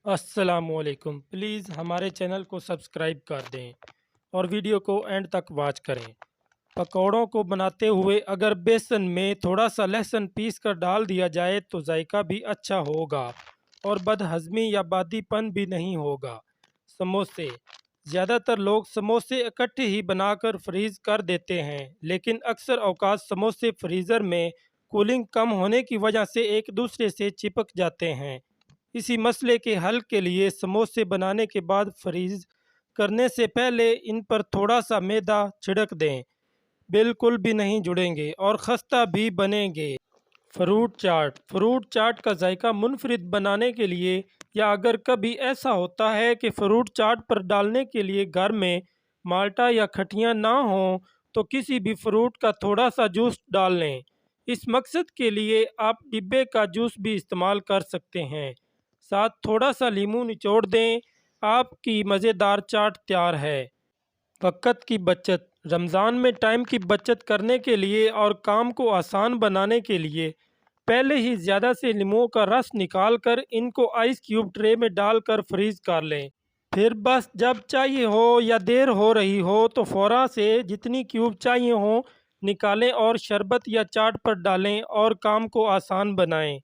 السلام علیکم، پلیز ہمارے چینل کو سبسکرائب کر دیں اور ویڈیو کو اینڈ تک واچ کریں۔ پکوڑوں کو بناتے ہوئے اگر بیسن میں تھوڑا سا لہسن پیس کر ڈال دیا جائے تو ذائقہ بھی اچھا ہوگا اور بد ہضمی یا بادی پن بھی نہیں ہوگا۔ سموسے زیادہ تر لوگ سموسے اکٹھے ہی بنا کر فریز کر دیتے ہیں، لیکن اکثر اوقات سموسے فریزر میں کولنگ کم ہونے کی وجہ سے ایک دوسرے سے چپک جاتے ہیں۔ اسی مسئلے کے حل کے لیے سموسے بنانے کے بعد فریز کرنے سے پہلے ان پر تھوڑا سا میدا چھڑک دیں، بالکل بھی نہیں جڑیں گے اور خستہ بھی بنیں گے۔ فروٹ چاٹ کا ذائقہ منفرد بنانے کے لیے یا اگر کبھی ایسا ہوتا ہے کہ فروٹ چاٹ پر ڈالنے کے لیے گھر میں مالٹا یا کھٹیاں نہ ہوں تو کسی بھی فروٹ کا تھوڑا سا جوس ڈال لیں۔ اس مقصد کے لیے آپ ڈبے کا جوس بھی استعمال کر سکتے ہیں، ساتھ تھوڑا سا لیموں نچوڑ دیں، آپ کی مزیدار چاٹ تیار ہے۔ وقت کی بچت رمضان میں ٹائم کی بچت کرنے کے لیے اور کام کو آسان بنانے کے لیے پہلے ہی زیادہ سے لیموں کا رس نکال کر ان کو آئس کیوب ٹرے میں ڈال کر فریز کر لیں۔ پھر بس جب چاہیے ہو یا دیر ہو رہی ہو تو فوراً سے جتنی کیوب چاہیے ہوں نکالیں اور شربت یا چاٹ پر ڈالیں اور کام کو آسان بنائیں۔